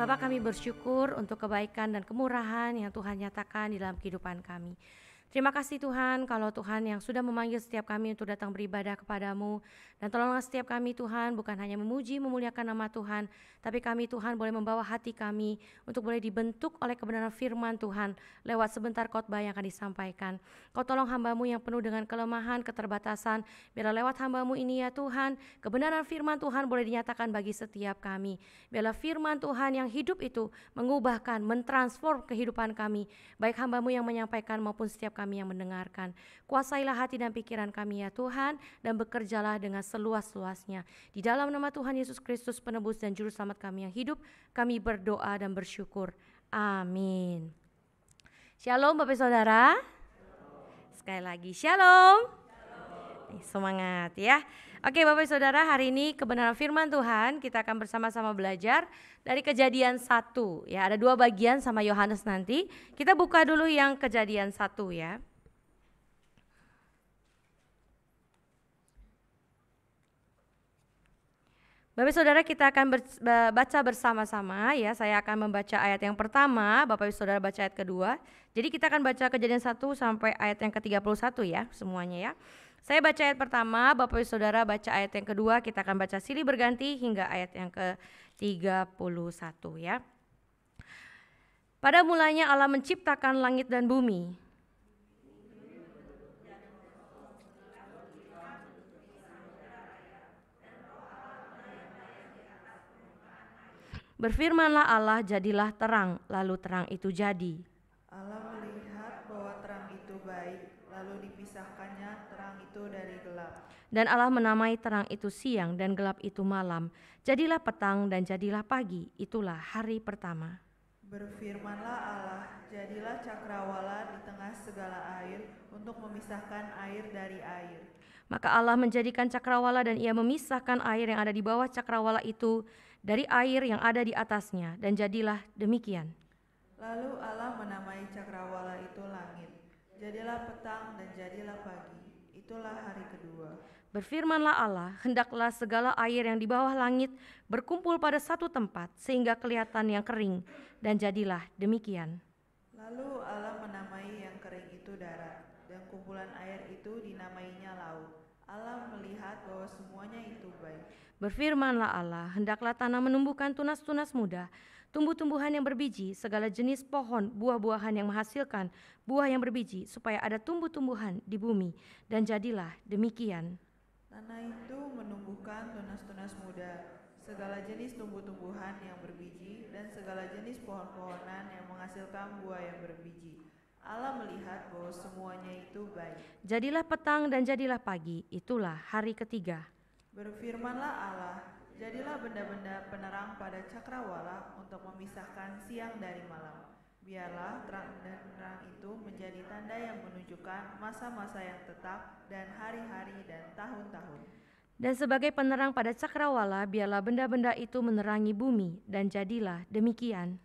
Bapa, kami bersyukur untuk kebaikan dan kemurahan yang Tuhan nyatakan di dalam kehidupan kami. Terima kasih Tuhan kalau Tuhan yang sudah memanggil setiap kami untuk datang beribadah kepadamu. Dan tolonglah setiap kami Tuhan bukan hanya memuji memuliakan nama Tuhan, tapi kami Tuhan boleh membawa hati kami untuk boleh dibentuk oleh kebenaran firman Tuhan lewat sebentar khotbah yang akan disampaikan. Kau tolong hamba-Mu yang penuh dengan kelemahan, keterbatasan, biarlah lewat hamba-Mu ini ya Tuhan, kebenaran firman Tuhan boleh dinyatakan bagi setiap kami. Biarlah firman Tuhan yang hidup itu mengubahkan, mentransform kehidupan kami, baik hamba-Mu yang menyampaikan maupun setiap kami yang mendengarkan. Kuasailah hati dan pikiran kami ya Tuhan, dan bekerjalah dengan seluas-luasnya. Di dalam nama Tuhan Yesus Kristus, penebus dan juru selamat kami yang hidup, kami berdoa dan bersyukur. Amin. Shalom Bapak Saudara. Sekali lagi shalom. Semangat ya. Oke Bapak Saudara, hari ini kebenaran firman Tuhan kita akan bersama-sama belajar dari Kejadian 1 ya. Ada 2 bagian sama Yohanes nanti. Kita buka dulu yang Kejadian 1 ya. Bapak Saudara, kita akan baca bersama-sama ya. Saya akan membaca ayat yang pertama, Bapak Saudara baca ayat kedua. Jadi kita akan baca Kejadian 1 sampai ayat yang ke-31 ya, semuanya ya. Saya baca ayat pertama, Bapak Saudara baca ayat yang kedua, kita akan baca silih berganti hingga ayat yang ke-31 ya. Pada mulanya Allah menciptakan langit dan bumi. Berfirmanlah Allah, jadilah terang, lalu terang itu jadi. Allah melihat bahwa terang itu baik, lalu dipisahkannya terang itu dari gelap. Dan Allah menamai terang itu siang dan gelap itu malam. Jadilah petang dan jadilah pagi, itulah hari pertama. Berfirmanlah Allah, jadilah cakrawala di tengah segala air untuk memisahkan air dari air. Maka Allah menjadikan cakrawala dan ia memisahkan air yang ada di bawah cakrawala itu dari air yang ada di atasnya, dan jadilah demikian. Lalu Allah menamai cakrawala itu langit. Jadilah petang dan jadilah pagi, itulah hari kedua. Berfirmanlah Allah, hendaklah segala air yang di bawah langit berkumpul pada satu tempat sehingga kelihatan yang kering, dan jadilah demikian. Lalu Allah menamai yang kering itu darat, dan kumpulan air itu dinamainya laut. Allah melihat bahwa semuanya itu baik. Berfirmanlah Allah, hendaklah tanah menumbuhkan tunas-tunas muda, tumbuh-tumbuhan yang berbiji, segala jenis pohon, buah-buahan yang menghasilkan buah yang berbiji, supaya ada tumbuh-tumbuhan di bumi, dan jadilah demikian. Tanah itu menumbuhkan tunas-tunas muda, segala jenis tumbuh-tumbuhan yang berbiji, dan segala jenis pohon-pohonan yang menghasilkan buah yang berbiji. Allah melihat bahwa semuanya itu baik. Jadilah petang dan jadilah pagi, itulah hari ketiga. Berfirmanlah Allah, jadilah benda-benda penerang pada cakrawala untuk memisahkan siang dari malam. Biarlah terang dan terang itu menjadi tanda yang menunjukkan masa-masa yang tetap dan hari-hari dan tahun-tahun. Dan sebagai penerang pada cakrawala, biarlah benda-benda itu menerangi bumi, dan jadilah demikian.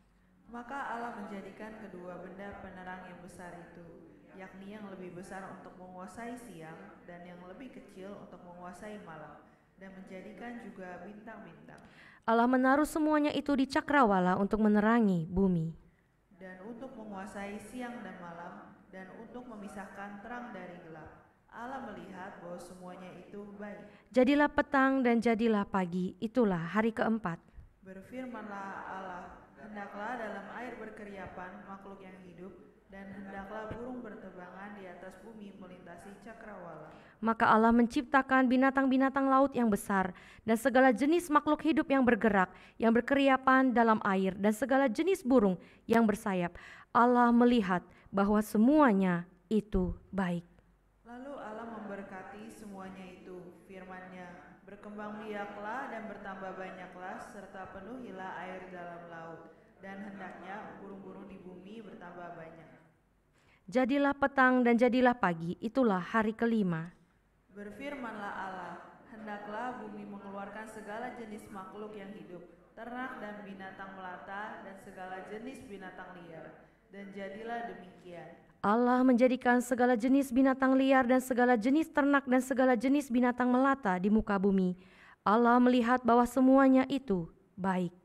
Maka Allah menjadikan kedua benda penerang yang besar itu, yakni yang lebih besar untuk menguasai siang dan yang lebih kecil untuk menguasai malam, dan menjadikan juga bintang-bintang. Allah menaruh semuanya itu di cakrawala untuk menerangi bumi, dan untuk menguasai siang dan malam, dan untuk memisahkan terang dari gelap. Allah melihat bahwa semuanya itu baik. Jadilah petang dan jadilah pagi, itulah hari keempat. Berfirmanlah Allah, hendaklah dalam air berkeriapan makhluk yang hidup, dan hendaklah burung berterbangan di atas bumi melintasi cakrawala. Maka Allah menciptakan binatang-binatang laut yang besar, dan segala jenis makhluk hidup yang bergerak, yang berkeriapan dalam air, dan segala jenis burung yang bersayap. Allah melihat bahwa semuanya itu baik. Lalu Allah memberkati semuanya itu, firman-Nya, berkembang biaklah dan bertambah banyaklah, serta penuhilah air dalam laut, dan hendaknya burung-burung di bumi bertambah banyak. Jadilah petang dan jadilah pagi, itulah hari kelima. Berfirmanlah Allah, hendaklah bumi mengeluarkan segala jenis makhluk yang hidup, ternak dan binatang melata, dan segala jenis binatang liar. Dan jadilah demikian. Allah menjadikan segala jenis binatang liar dan segala jenis ternak dan segala jenis binatang melata di muka bumi. Allah melihat bahwa semuanya itu baik.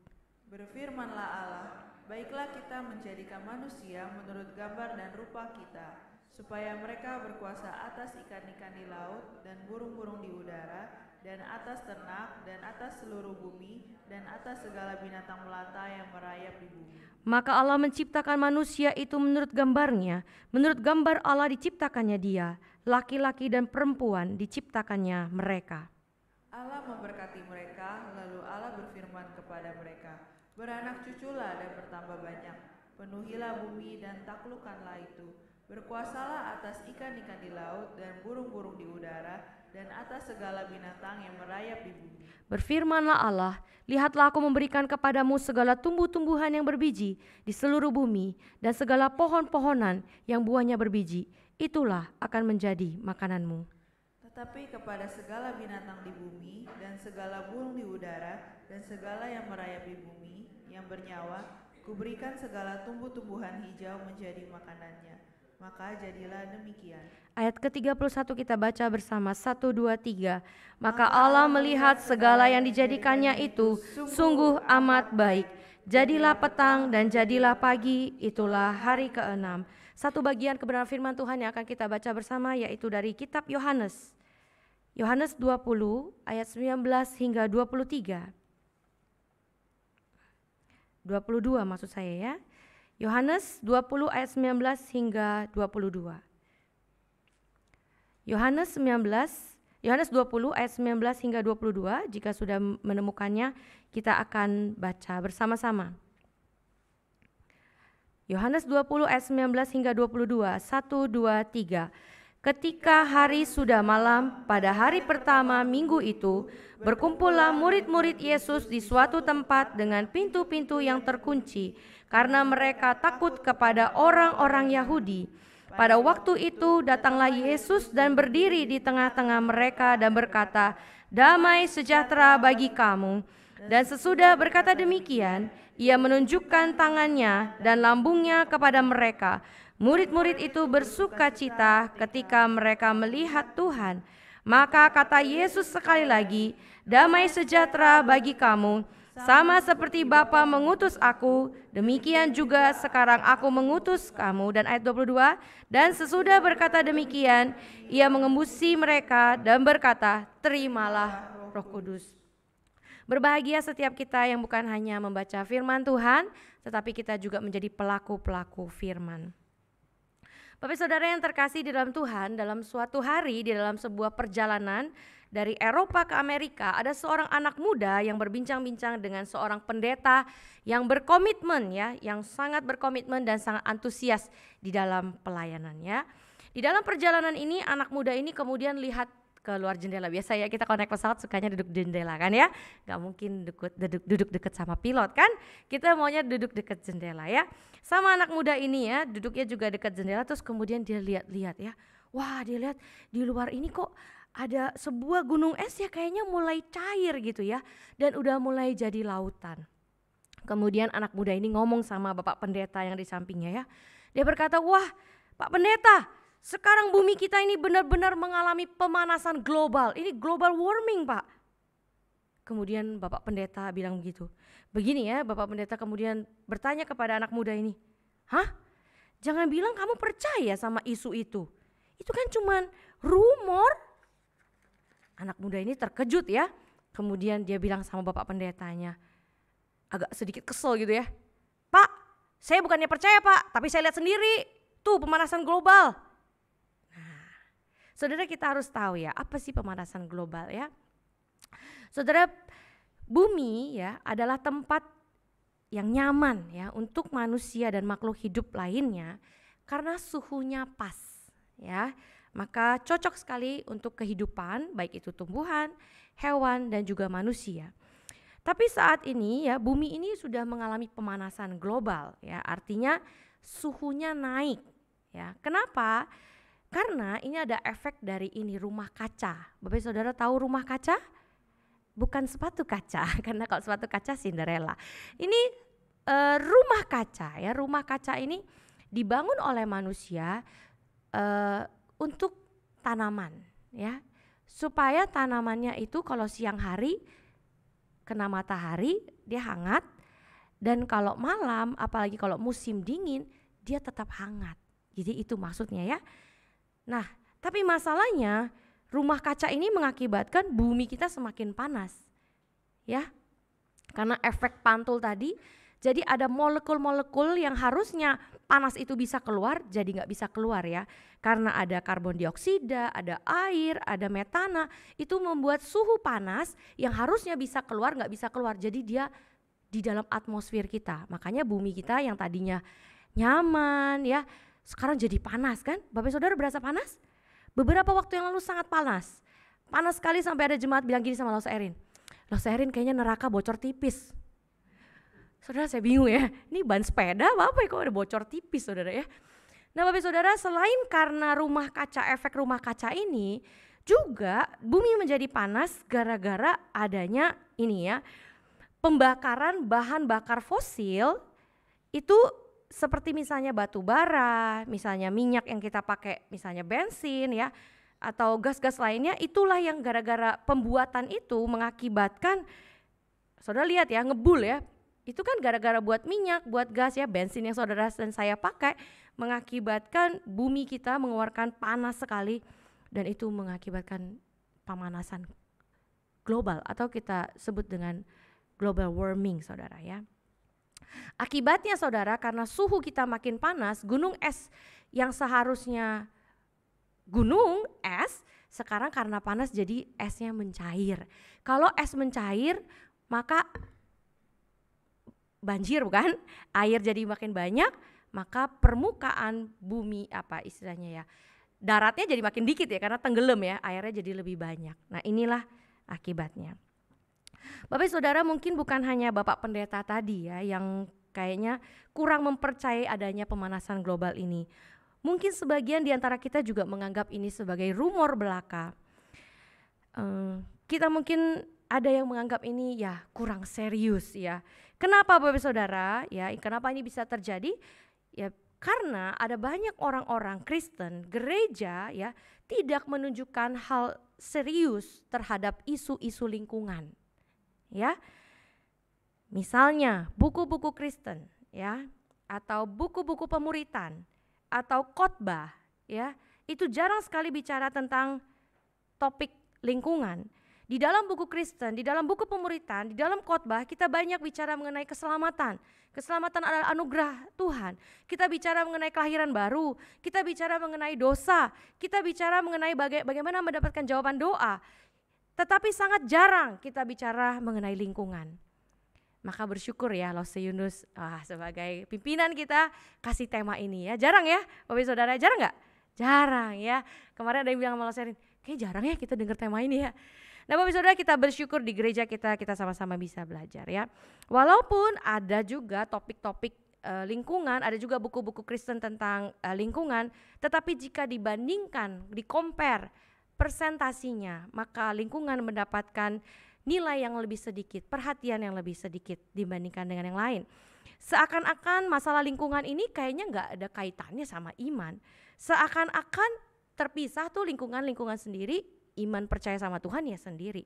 Berfirmanlah Allah, baiklah kita menjadikan manusia menurut gambar dan rupa kita, supaya mereka berkuasa atas ikan-ikan di laut dan burung-burung di udara, dan atas ternak, dan atas seluruh bumi, dan atas segala binatang melata yang merayap di bumi. Maka Allah menciptakan manusia itu menurut gambarnya, menurut gambar Allah diciptakannya dia, laki-laki dan perempuan diciptakannya mereka. Allah memberkati mereka, lalu Allah berfirman kepada mereka, beranak cuculah dan bertambah banyak, penuhilah bumi dan taklukkanlah itu, berkuasalah atas ikan-ikan di laut dan burung-burung di udara, dan atas segala binatang yang merayap di bumi. Berfirmanlah Allah, lihatlah aku memberikan kepadamu segala tumbuh-tumbuhan yang berbiji di seluruh bumi dan segala pohon-pohonan yang buahnya berbiji, itulah akan menjadi makananmu. Tetapi kepada segala binatang di bumi dan segala burung di udara dan segala yang merayap di bumi yang bernyawa, kuberikan segala tumbuh-tumbuhan hijau menjadi makanannya. Maka jadilah demikian. Ayat ke-31 kita baca bersama, 1, 2, 3. Maka Allah melihat segala yang dijadikannya itu sungguh amat baik. Jadilah petang dan jadilah pagi, itulah hari ke-6. Satu bagian kebenaran firman Tuhan yang akan kita baca bersama yaitu dari kitab Yohanes. Yohanes 20 ayat 19 hingga 23. 22 maksud saya ya. Yohanes 20 ayat 19 hingga 22. Yohanes 20 ayat 19 hingga 22, jika sudah menemukannya kita akan baca bersama-sama. Yohanes 20 ayat 19 hingga 22, 1, 2, 3. Ketika hari sudah malam pada hari pertama minggu itu, berkumpullah murid-murid Yesus di suatu tempat dengan pintu-pintu yang terkunci, karena mereka takut kepada orang-orang Yahudi. Pada waktu itu datanglah Yesus dan berdiri di tengah-tengah mereka dan berkata, "Damai sejahtera bagi kamu." Dan sesudah berkata demikian, ia menunjukkan tangannya dan lambungnya kepada mereka. Murid-murid itu bersukacita ketika mereka melihat Tuhan. Maka kata Yesus sekali lagi, "Damai sejahtera bagi kamu. Sama seperti Bapa mengutus aku, demikian juga sekarang aku mengutus kamu." Dan ayat 22, dan sesudah berkata demikian, ia mengembusi mereka dan berkata, "Terimalah Roh Kudus." Berbahagia setiap kita yang bukan hanya membaca firman Tuhan, tetapi kita juga menjadi pelaku-pelaku firman. Bapak saudara yang terkasih di dalam Tuhan, dalam suatu hari di dalam sebuah perjalanan dari Eropa ke Amerika, ada seorang anak muda yang berbincang-bincang dengan seorang pendeta yang berkomitmen ya, yang sangat berkomitmen dan sangat antusias di dalam pelayanannya. Di dalam perjalanan ini anak muda ini kemudian lihat ke luar jendela. Biasa ya kita kalau naik pesawat sukanya duduk di jendela kan ya, gak mungkin duduk deket sama pilot kan, kita maunya duduk deket jendela ya. Sama anak muda ini ya, duduknya juga dekat jendela, terus kemudian dia lihat-lihat ya, wah dia lihat di luar ini kok ada sebuah gunung es ya, kayaknya mulai cair gitu ya, dan udah mulai jadi lautan. Kemudian anak muda ini ngomong sama bapak pendeta yang di sampingnya ya, dia berkata, "Wah Pak Pendeta, sekarang bumi kita ini benar-benar mengalami pemanasan global, ini global warming Pak." Kemudian bapak pendeta bilang begitu. Begini ya, bapak pendeta kemudian bertanya kepada anak muda ini, "Hah? Jangan bilang kamu percaya sama isu itu kan cuman rumor." Anak muda ini terkejut ya, kemudian dia bilang sama bapak pendetanya, agak sedikit kesel gitu ya, "Pak, saya bukannya percaya Pak, tapi saya lihat sendiri, tuh pemanasan global." Saudara kita harus tahu ya, apa sih pemanasan global ya? Saudara, bumi ya adalah tempat yang nyaman ya untuk manusia dan makhluk hidup lainnya karena suhunya pas ya. Maka cocok sekali untuk kehidupan, baik itu tumbuhan, hewan dan juga manusia. Tapi saat ini ya bumi ini sudah mengalami pemanasan global ya, artinya suhunya naik ya. Kenapa? Karena ini ada efek dari ini rumah kaca. Bapak saudara tahu rumah kaca? Bukan sepatu kaca, karena kalau sepatu kaca Cinderella. Ini rumah kaca ya, rumah kaca ini dibangun oleh manusia untuk tanaman ya. Supaya tanamannya itu kalau siang hari kena matahari dia hangat, Dan kalau malam, apalagi kalau musim dingin, dia tetap hangat. Jadi itu maksudnya ya. Nah, tapi masalahnya rumah kaca ini mengakibatkan bumi kita semakin panas. Ya. Karena efek pantul tadi, jadi ada molekul-molekul yang harusnya panas itu bisa keluar, jadi nggak bisa keluar ya. Karena ada karbon dioksida, ada air, ada metana, itu membuat suhu panas yang harusnya bisa keluar nggak bisa keluar. Jadi dia di dalam atmosfer kita. Makanya bumi kita yang tadinya nyaman ya, sekarang jadi panas kan? Bapak Saudara berasa panas? Beberapa waktu yang lalu sangat panas. Panas sekali sampai ada jemaat bilang gini sama Los Erin. Los Erin kayaknya neraka bocor tipis. Saudara saya bingung ya, ini ban sepeda apa ya kok ada bocor tipis saudara ya. Nah Bapak Saudara, selain karena rumah kaca, efek rumah kaca ini, juga bumi menjadi panas gara-gara adanya ini ya, pembakaran bahan bakar fosil itu seperti misalnya batu bara, misalnya minyak yang kita pakai, misalnya bensin ya, atau gas-gas lainnya, itulah yang gara-gara pembuatan itu mengakibatkan, saudara lihat ya, ngebul ya, itu kan gara-gara buat minyak, buat gas ya, bensin yang saudara dan saya pakai, mengakibatkan bumi kita mengeluarkan panas sekali, dan itu mengakibatkan pemanasan global atau kita sebut dengan global warming saudara ya. Akibatnya saudara, karena suhu kita makin panas, gunung es yang seharusnya gunung es, sekarang karena panas jadi esnya mencair. Kalau es mencair maka banjir bukan? Air jadi makin banyak, maka permukaan bumi apa istilahnya ya, daratnya jadi makin dikit ya karena tenggelam ya, airnya jadi lebih banyak. Nah inilah akibatnya. Bapak Saudara, mungkin bukan hanya Bapak Pendeta tadi ya yang kayaknya kurang mempercayai adanya pemanasan global ini. Mungkin sebagian di antara kita juga menganggap ini sebagai rumor belaka. Kita mungkin ada yang menganggap ini ya kurang serius ya. Kenapa Bapak Saudara? Ya, kenapa ini bisa terjadi? Ya karena ada banyak orang-orang Kristen, gereja ya tidak menunjukkan hal serius terhadap isu-isu lingkungan. Ya, misalnya buku-buku Kristen ya, atau buku-buku pemuritan atau khotbah ya, itu jarang sekali bicara tentang topik lingkungan. Di dalam buku Kristen, di dalam buku pemuritan, di dalam khotbah kita banyak bicara mengenai keselamatan. Keselamatan adalah anugerah Tuhan. Kita bicara mengenai kelahiran baru, kita bicara mengenai dosa, kita bicara mengenai bagaimana mendapatkan jawaban doa. Tetapi sangat jarang kita bicara mengenai lingkungan. Maka bersyukur ya Los Yunus sebagai pimpinan kita kasih tema ini ya. Jarang ya Bapak Saudara, jarang gak? Jarang ya. Kemarin ada yang bilang sama Los Erin, kayak jarang ya kita dengar tema ini ya. Nah Bapak Saudara, kita bersyukur di gereja kita sama-sama bisa belajar ya. Walaupun ada juga topik-topik lingkungan, ada juga buku-buku Kristen tentang lingkungan, tetapi jika dibandingkan, di-compare persentasinya, maka lingkungan mendapatkan nilai yang lebih sedikit, perhatian yang lebih sedikit dibandingkan dengan yang lain. Seakan-akan masalah lingkungan ini kayaknya gak ada kaitannya sama iman. Seakan-akan terpisah tuh lingkungan sendiri, iman percaya sama Tuhan ya sendiri.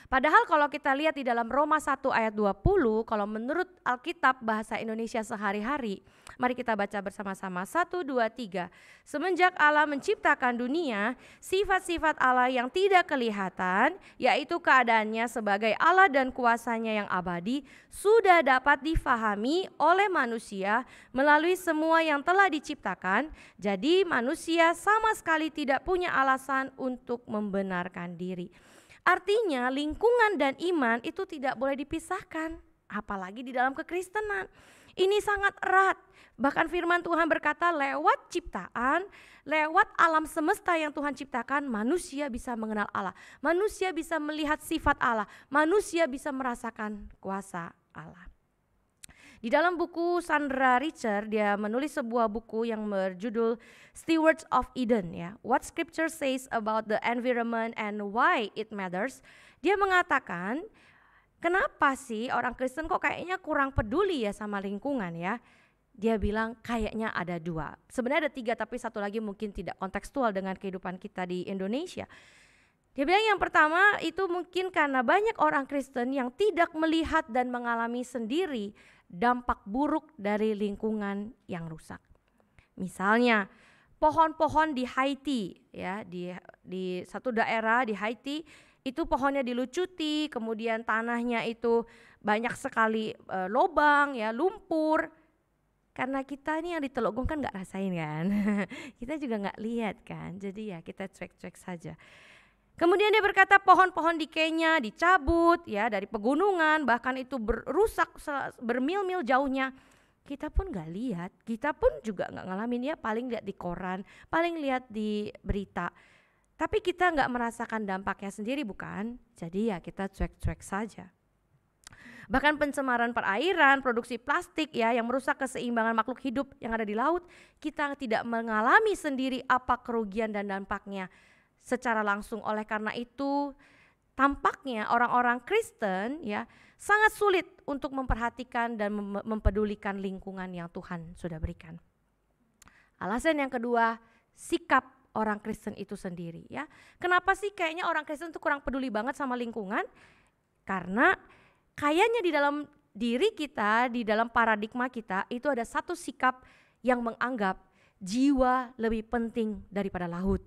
Padahal kalau kita lihat di dalam Roma 1 ayat 20, kalau menurut Alkitab bahasa Indonesia sehari-hari, mari kita baca bersama-sama 1, 2, 3. Semenjak Allah menciptakan dunia, sifat-sifat Allah yang tidak kelihatan, yaitu keadaannya sebagai Allah dan kuasanya yang abadi, sudah dapat difahami oleh manusia melalui semua yang telah diciptakan. Jadi manusia sama sekali tidak punya alasan untuk membenarkan diri. Artinya lingkungan dan iman itu tidak boleh dipisahkan, apalagi di dalam kekristenan. Ini sangat erat. Bahkan firman Tuhan berkata lewat ciptaan, lewat alam semesta yang Tuhan ciptakan, manusia bisa mengenal Allah. Manusia bisa melihat sifat Allah. Manusia bisa merasakan kuasa Allah. Di dalam buku Sandra Richard, dia menulis sebuah buku yang berjudul Stewards of Eden ya. What Scripture Says About the Environment and Why It Matters. Dia mengatakan, kenapa sih orang Kristen kok kayaknya kurang peduli ya sama lingkungan ya. Dia bilang kayaknya ada dua. Sebenarnya ada tiga, tapi satu lagi mungkin tidak kontekstual dengan kehidupan kita di Indonesia. Dia bilang yang pertama itu mungkin karena banyak orang Kristen yang tidak melihat dan mengalami sendiri dampak buruk dari lingkungan yang rusak. Misalnya pohon-pohon di Haiti ya, di satu daerah di Haiti itu pohonnya dilucuti, kemudian tanahnya itu banyak sekali lobang ya, lumpur. Karena kita nih yang di Teluk Gong kan nggak rasain kan, kita juga nggak lihat kan, jadi ya kita cuek-cuek saja. Kemudian dia berkata pohon-pohon di Kenya dicabut ya dari pegunungan, bahkan itu berusak bermil-mil jauhnya. Kita pun gak lihat, kita pun juga gak ngalamin ya, paling lihat di koran, paling lihat di berita. Tapi kita gak merasakan dampaknya sendiri bukan? Jadi ya kita cuek-cuek saja. Bahkan pencemaran perairan, produksi plastik ya yang merusak keseimbangan makhluk hidup yang ada di laut, kita tidak mengalami sendiri apa kerugian dan dampaknya secara langsung. Oleh karena itu tampaknya orang-orang Kristen ya sangat sulit untuk memperhatikan dan mempedulikan lingkungan yang Tuhan sudah berikan. Alasan yang kedua, sikap orang Kristen itu sendiri ya. Kenapa sih kayaknya orang Kristen itu kurang peduli banget sama lingkungan? Karena kayaknya di dalam diri kita, di dalam paradigma kita itu ada satu sikap yang menganggap jiwa lebih penting daripada laut.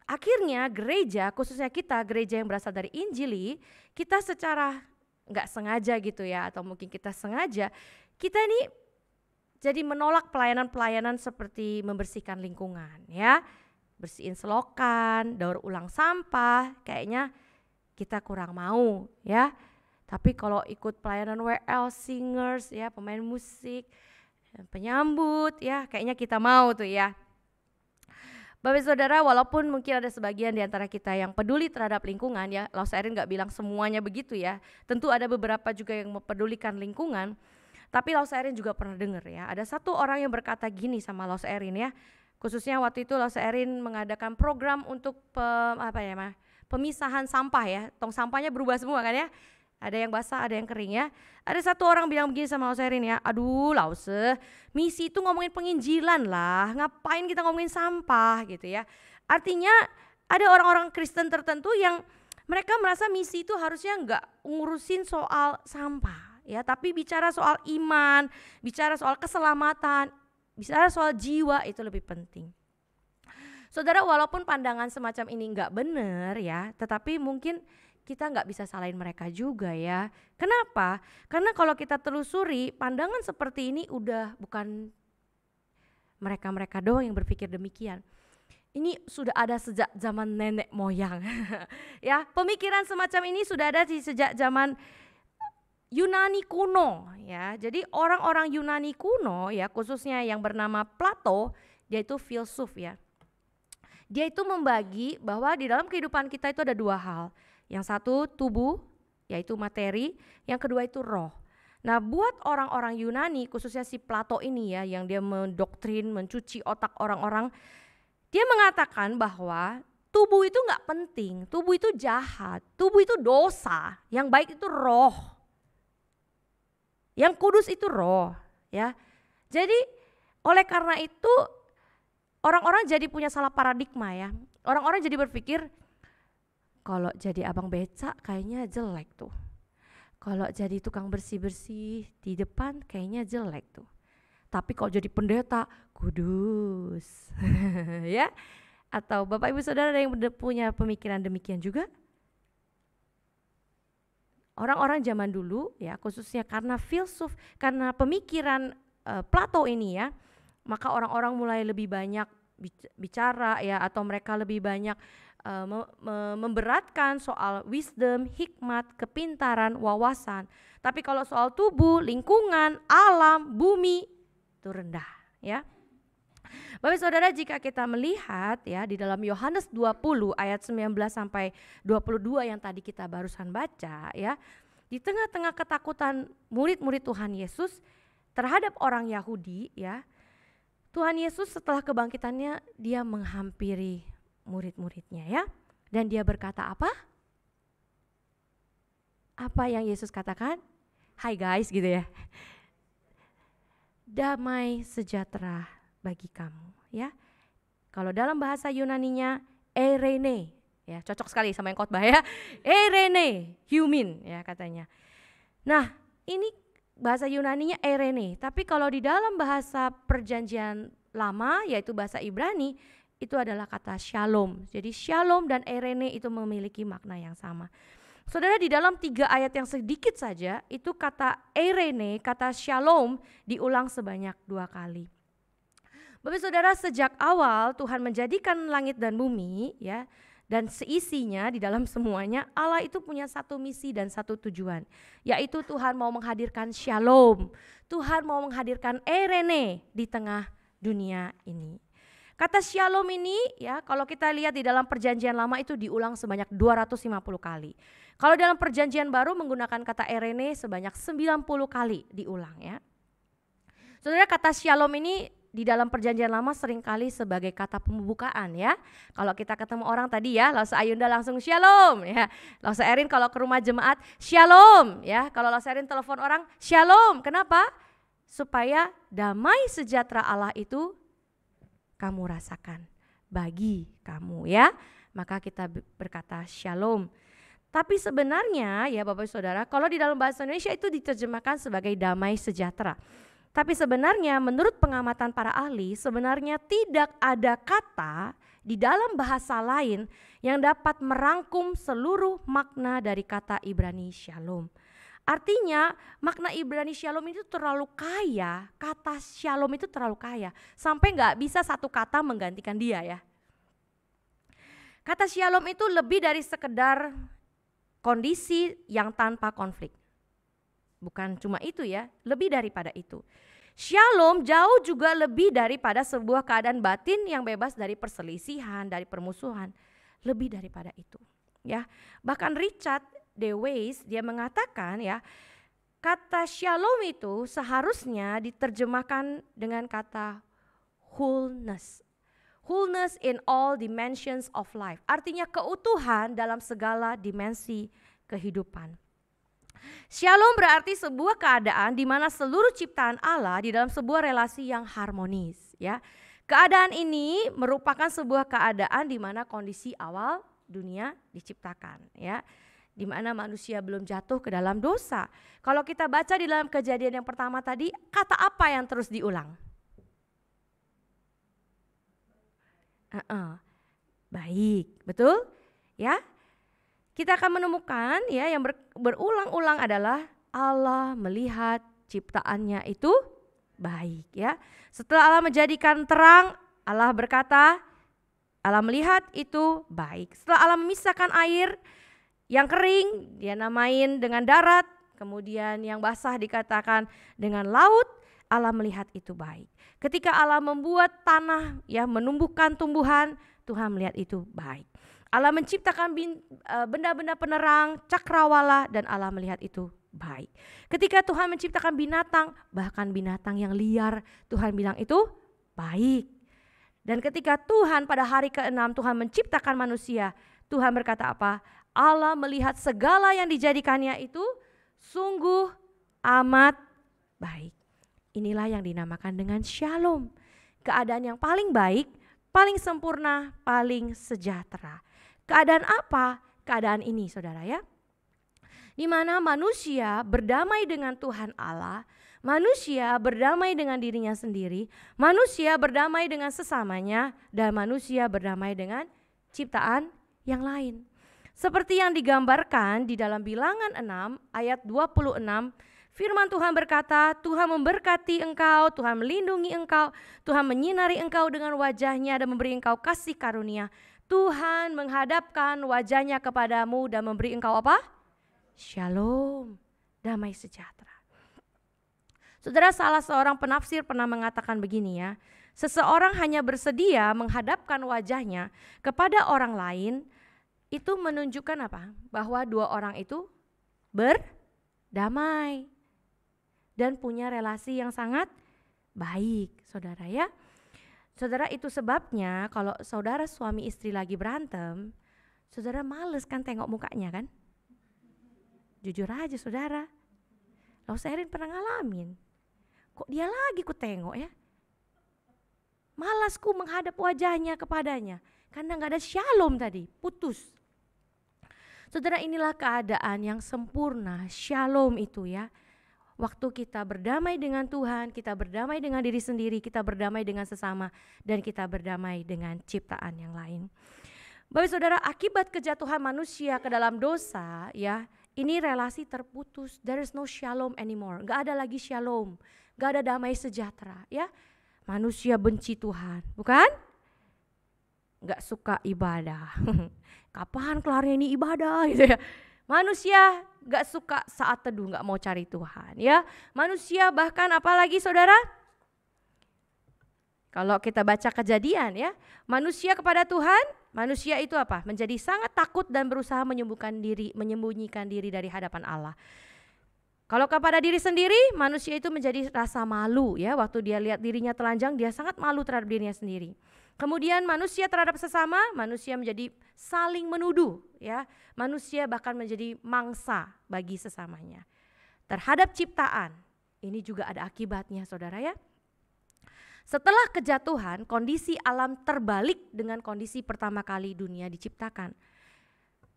Akhirnya gereja, khususnya kita gereja yang berasal dari Injili, kita secara nggak sengaja gitu ya, atau mungkin kita sengaja, kita ini jadi menolak pelayanan-pelayanan seperti membersihkan lingkungan ya, bersihin selokan, daur ulang sampah, kayaknya kita kurang mau ya. Tapi kalau ikut pelayanan WL, singers ya, pemain musik, penyambut ya, kayaknya kita mau tuh ya. Bapak Saudara, walaupun mungkin ada sebagian di antara kita yang peduli terhadap lingkungan ya, Laus Erin gak bilang semuanya begitu ya. Tentu ada beberapa juga yang mempedulikan lingkungan. Tapi Laus Erin juga pernah dengar ya, ada satu orang yang berkata gini sama Laus Erin ya. Khususnya waktu itu Laus Erin mengadakan program untuk pemisahan sampah ya. Tong sampahnya berubah semua kan ya. Ada yang basah, ada yang kering ya. Ada satu orang bilang begini sama Laus Erin ya, aduh Lause, misi itu ngomongin penginjilan lah, ngapain kita ngomongin sampah gitu ya. Artinya ada orang-orang Kristen tertentu yang mereka merasa misi itu harusnya enggak ngurusin soal sampah ya, tapi bicara soal iman, bicara soal keselamatan, bicara soal jiwa itu lebih penting. Saudara, walaupun pandangan semacam ini enggak benar ya, tetapi mungkin kita nggak bisa salahin mereka juga ya. Kenapa? Karena kalau kita telusuri pandangan seperti ini udah bukan mereka-mereka doang yang berpikir demikian. Ini sudah ada sejak zaman nenek moyang. Ya, pemikiran semacam ini sudah ada sejak zaman Yunani kuno ya. Jadi orang-orang Yunani kuno ya, khususnya yang bernama Plato, dia itu filsuf ya. Dia itu membagi bahwa di dalam kehidupan kita itu ada dua hal. Yang satu tubuh, yaitu materi, yang kedua itu roh. Nah buat orang-orang Yunani, khususnya si Plato ini ya, yang dia mendoktrin, mencuci otak orang-orang, dia mengatakan bahwa tubuh itu gak penting, tubuh itu jahat, tubuh itu dosa, yang baik itu roh, yang kudus itu roh ya. Jadi oleh karena itu orang-orang jadi punya salah paradigma ya, orang-orang jadi berpikir, kalau jadi abang becak kayaknya jelek tuh. Kalau jadi tukang bersih-bersih di depan kayaknya jelek tuh. Tapi kalau jadi pendeta kudus. Ya? Atau Bapak Ibu Saudara ada yang punya pemikiran demikian juga? Orang-orang zaman dulu ya, khususnya karena filsuf, karena pemikiran Plato ini ya, maka orang-orang mulai lebih banyak bicara ya, atau mereka lebih banyak memberatkan soal wisdom, hikmat, kepintaran, wawasan. Tapi kalau soal tubuh, lingkungan, alam, bumi itu rendah ya. Bapak Saudara, jika kita melihat ya di dalam Yohanes 20 ayat 19 sampai 22 yang tadi kita barusan baca ya, di tengah-tengah ketakutan murid-murid Tuhan Yesus terhadap orang Yahudi ya, Tuhan Yesus setelah kebangkitannya dia menghampiri murid-muridnya ya, dan dia berkata apa? Apa yang Yesus katakan? Hai guys gitu ya. Damai sejahtera bagi kamu ya. Kalau dalam bahasa Yunaninya eirene Ya, cocok sekali sama yang khotbah ya. Eirene, humin ya katanya. Nah, ini bahasa Yunaninya eirene, tapi kalau di dalam bahasa Perjanjian Lama yaitu bahasa Ibrani itu adalah kata shalom. Jadi shalom dan eirene itu memiliki makna yang sama. Saudara, di dalam 3 ayat yang sedikit saja itu kata eirene, kata shalom diulang sebanyak 2 kali. Bapak Saudara, sejak awal Tuhan menjadikan langit dan bumi ya, dan seisinya di dalam semuanya, Allah itu punya satu misi dan satu tujuan, yaitu Tuhan mau menghadirkan shalom. Tuhan mau menghadirkan eirene di tengah dunia ini. Kata shalom ini ya, kalau kita lihat di dalam Perjanjian Lama itu diulang sebanyak 250 kali. Kalau dalam Perjanjian Baru menggunakan kata eirene sebanyak 90 kali diulang ya. Saudara, kata shalom ini di dalam Perjanjian Lama seringkali sebagai kata pembukaan ya. Kalau kita ketemu orang tadi ya, Lause Ayunda langsung shalom ya. Lause Erin kalau ke rumah jemaat shalom ya. Kalau Lause Erin telepon orang shalom. Kenapa? Supaya damai sejahtera Allah itu kamu rasakan bagi kamu ya. Maka kita berkata shalom. Tapi sebenarnya ya Bapak Saudara, kalau di dalam bahasa Indonesia itu diterjemahkan sebagai damai sejahtera. Tapi sebenarnya menurut pengamatan para ahli, sebenarnya tidak ada kata di dalam bahasa lain yang dapat merangkum seluruh makna dari kata Ibrani shalom. Artinya makna Ibrani shalom itu terlalu kaya, kata shalom itu terlalu kaya, sampai gak bisa satu kata menggantikan dia ya. Kata shalom itu lebih dari sekedar kondisi yang tanpa konflik. Bukan cuma itu ya, lebih daripada itu. Shalom jauh juga lebih daripada sebuah keadaan batin yang bebas dari perselisihan, dari permusuhan. Lebih daripada itu ya. Bahkan Richard Dewey dia mengatakan ya, kata shalom itu seharusnya diterjemahkan dengan kata wholeness. Wholeness in all dimensions of life. Artinya keutuhan dalam segala dimensi kehidupan. Shalom berarti sebuah keadaan di mana seluruh ciptaan Allah di dalam sebuah relasi yang harmonis ya. Keadaan ini merupakan sebuah keadaan di mana kondisi awal dunia diciptakan ya. Di mana manusia belum jatuh ke dalam dosa. Kalau kita baca di dalam Kejadian yang pertama tadi, kata apa yang terus diulang? Baik, betul? Ya. Kita akan menemukan ya yang berulang-ulang adalah Allah melihat ciptaannya itu baik ya. Setelah Allah menjadikan terang, Allah berkata, Allah melihat itu baik. Setelah Allah memisahkan air yang kering, dia namain dengan darat, kemudian yang basah dikatakan dengan laut, Allah melihat itu baik. Ketika Allah membuat tanah ya menumbuhkan tumbuhan, Tuhan melihat itu baik. Allah menciptakan benda-benda penerang, cakrawala, dan Allah melihat itu baik. Ketika Tuhan menciptakan binatang, bahkan binatang yang liar, Tuhan bilang itu baik. Dan ketika Tuhan pada hari ke-6 Tuhan menciptakan manusia, Tuhan berkata apa? Allah melihat segala yang dijadikannya itu sungguh amat baik. Inilah yang dinamakan dengan shalom. Keadaan yang paling baik, paling sempurna, paling sejahtera. Keadaan apa? Keadaan ini saudara ya. Di mana manusia berdamai dengan Tuhan Allah, manusia berdamai dengan dirinya sendiri, manusia berdamai dengan sesamanya, dan manusia berdamai dengan ciptaan yang lain. Seperti yang digambarkan di dalam Bilangan 6 ayat 26, firman Tuhan berkata, Tuhan memberkati engkau, Tuhan melindungi engkau, Tuhan menyinari engkau dengan wajahnya dan memberi engkau kasih karunia. Tuhan menghadapkan wajahnya kepadamu dan memberi engkau apa? Shalom, damai sejahtera. Saudara, salah seorang penafsir pernah mengatakan begini ya, seseorang hanya bersedia menghadapkan wajahnya kepada orang lain, itu menunjukkan apa? Bahwa dua orang itu berdamai dan punya relasi yang sangat baik, saudara ya. Saudara, itu sebabnya kalau saudara suami istri lagi berantem, saudara males kan tengok mukanya kan? Jujur aja saudara, Lause Erin pernah ngalamin. Kok dia lagi ku tengok ya? Malasku menghadap wajahnya kepadanya, karena gak ada shalom tadi, putus. Saudara, inilah keadaan yang sempurna, shalom itu ya. Waktu kita berdamai dengan Tuhan, kita berdamai dengan diri sendiri, kita berdamai dengan sesama, dan kita berdamai dengan ciptaan yang lain. Bapak saudara, akibat kejatuhan manusia ke dalam dosa ya, ini relasi terputus. There is no shalom anymore. Gak ada lagi shalom, gak ada damai sejahtera ya. Manusia benci Tuhan, bukan? Gak suka ibadah. Kapan kelarnya ini ibadah gitu ya. Manusia gak suka saat teduh, gak mau cari Tuhan ya. Manusia bahkan apalagi saudara, kalau kita baca Kejadian ya, manusia kepada Tuhan, manusia itu apa? Menjadi sangat takut dan berusaha menyembunyikan diri dari hadapan Allah. Kalau kepada diri sendiri, manusia itu menjadi rasa malu ya. Waktu dia lihat dirinya telanjang, dia sangat malu terhadap dirinya sendiri. Kemudian manusia terhadap sesama, manusia menjadi saling menuduh ya. Manusia bahkan menjadi mangsa bagi sesamanya. Terhadap ciptaan, ini juga ada akibatnya saudara ya. Setelah kejatuhan, kondisi alam terbalik dengan kondisi pertama kali dunia diciptakan.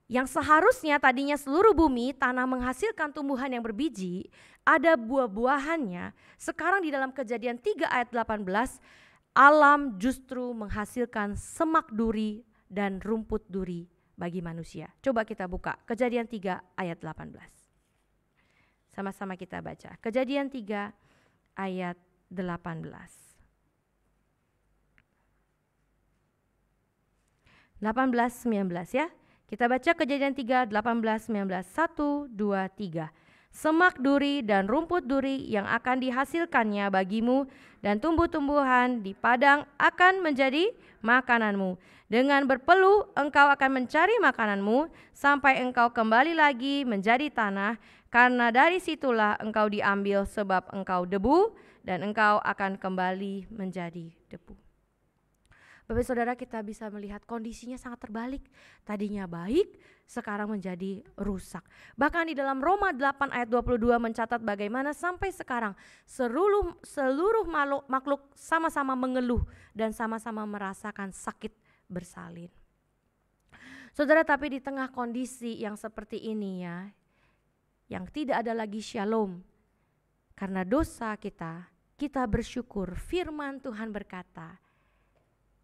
Yang seharusnya tadinya seluruh bumi, tanah menghasilkan tumbuhan yang berbiji, ada buah-buahannya. Sekarang di dalam Kejadian 3 ayat 18, alam justru menghasilkan semak duri dan rumput duri bagi manusia. Coba kita buka Kejadian 3 ayat 18. Sama-sama kita baca. Kejadian 3 ayat 18. 18-19 ya. Kita baca Kejadian 3, 18-19. 1, 2, 3. Semak duri dan rumput duri yang akan dihasilkannya bagimu dan tumbuh-tumbuhan di padang akan menjadi makananmu. Dengan berpeluh engkau akan mencari makananmu sampai engkau kembali lagi menjadi tanah, karena dari situlah engkau diambil sebab engkau debu dan engkau akan kembali menjadi debu. Bapak saudara, kita bisa melihat kondisinya sangat terbalik. Tadinya baik, sekarang menjadi rusak. Bahkan di dalam Roma 8 ayat 22 mencatat bagaimana sampai sekarang seluruh makhluk sama-sama mengeluh dan sama-sama merasakan sakit bersalin. Saudara, tapi di tengah kondisi yang seperti ini ya, yang tidak ada lagi shalom karena dosa kita bersyukur firman Tuhan berkata,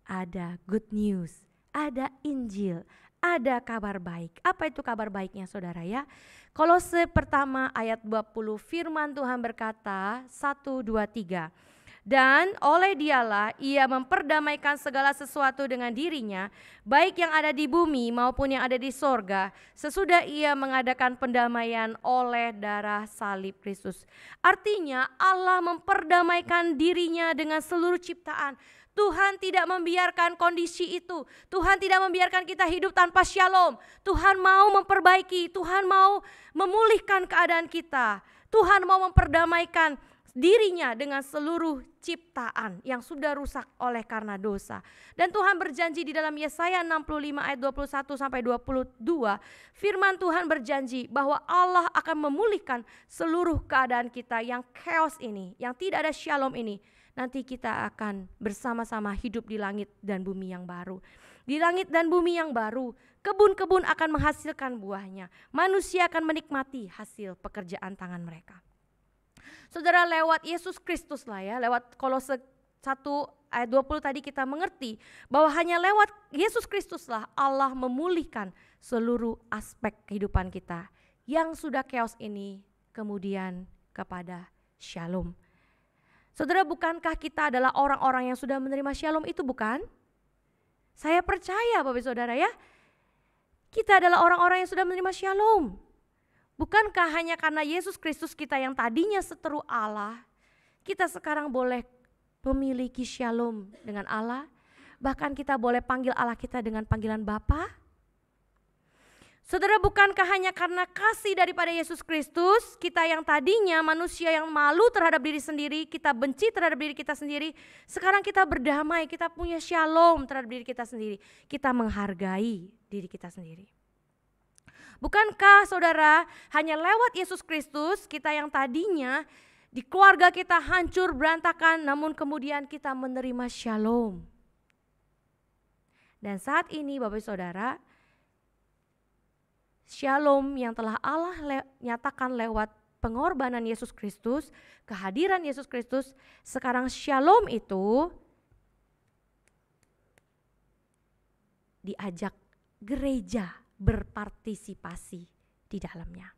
ada good news, ada Injil, ada kabar baik. Apa itu kabar baiknya saudara ya? Kolose pertama ayat 20 firman Tuhan berkata 1, 2, 3. Dan oleh dialah ia memperdamaikan segala sesuatu dengan dirinya, baik yang ada di bumi maupun yang ada di sorga, sesudah ia mengadakan pendamaian oleh darah salib Kristus. Artinya Allah memperdamaikan dirinya dengan seluruh ciptaan. Tuhan tidak membiarkan kondisi itu. Tuhan tidak membiarkan kita hidup tanpa shalom. Tuhan mau memperbaiki, Tuhan mau memulihkan keadaan kita. Tuhan mau memperdamaikan dirinya dengan seluruh ciptaan yang sudah rusak oleh karena dosa. Dan Tuhan berjanji di dalam Yesaya 65 ayat 21 sampai 22, firman Tuhan berjanji bahwa Allah akan memulihkan seluruh keadaan kita yang chaos ini, yang tidak ada shalom ini. Nanti kita akan bersama-sama hidup di langit dan bumi yang baru. Di langit dan bumi yang baru, kebun-kebun akan menghasilkan buahnya. Manusia akan menikmati hasil pekerjaan tangan mereka. Saudara, lewat Yesus Kristus lah ya, lewat Kolose 1 ayat 20 tadi kita mengerti bahwa hanya lewat Yesus Kristus lah Allah memulihkan seluruh aspek kehidupan kita yang sudah chaos ini kemudian kepada shalom. Saudara, bukankah kita adalah orang-orang yang sudah menerima shalom itu, bukan? Saya percaya Bapak Saudara ya, kita adalah orang-orang yang sudah menerima shalom. Bukankah hanya karena Yesus Kristus kita yang tadinya seteru Allah, kita sekarang boleh memiliki shalom dengan Allah, bahkan kita boleh panggil Allah kita dengan panggilan Bapa? Saudara, bukankah hanya karena kasih daripada Yesus Kristus, kita yang tadinya manusia yang malu terhadap diri sendiri, kita benci terhadap diri kita sendiri, sekarang kita berdamai, kita punya shalom terhadap diri kita sendiri, kita menghargai diri kita sendiri. Bukankah saudara, hanya lewat Yesus Kristus kita yang tadinya di keluarga kita hancur berantakan, namun kemudian kita menerima shalom. Dan saat ini Bapak Saudara, Shalom yang telah Allah nyatakan lewat pengorbanan Yesus Kristus, kehadiran Yesus Kristus, sekarang shalom itu diajak gereja berpartisipasi di dalamnya.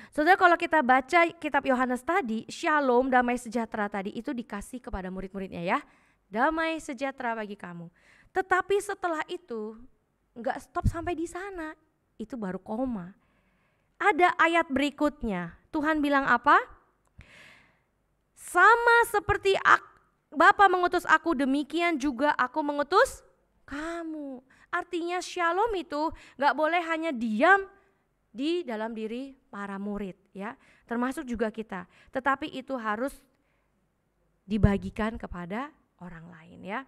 Saudara, kalau kita baca kitab Yohanes tadi, shalom, damai sejahtera tadi itu dikasih kepada murid-muridnya ya. Damai sejahtera bagi kamu. Tetapi setelah itu enggak stop sampai di sana. Itu baru koma. Ada ayat berikutnya. Tuhan bilang apa? Sama seperti Bapa mengutus aku, demikian juga aku mengutus kamu. Artinya shalom itu enggak boleh hanya diam di dalam diri para murid ya, termasuk juga kita, tetapi itu harus dibagikan kepada orang lain ya.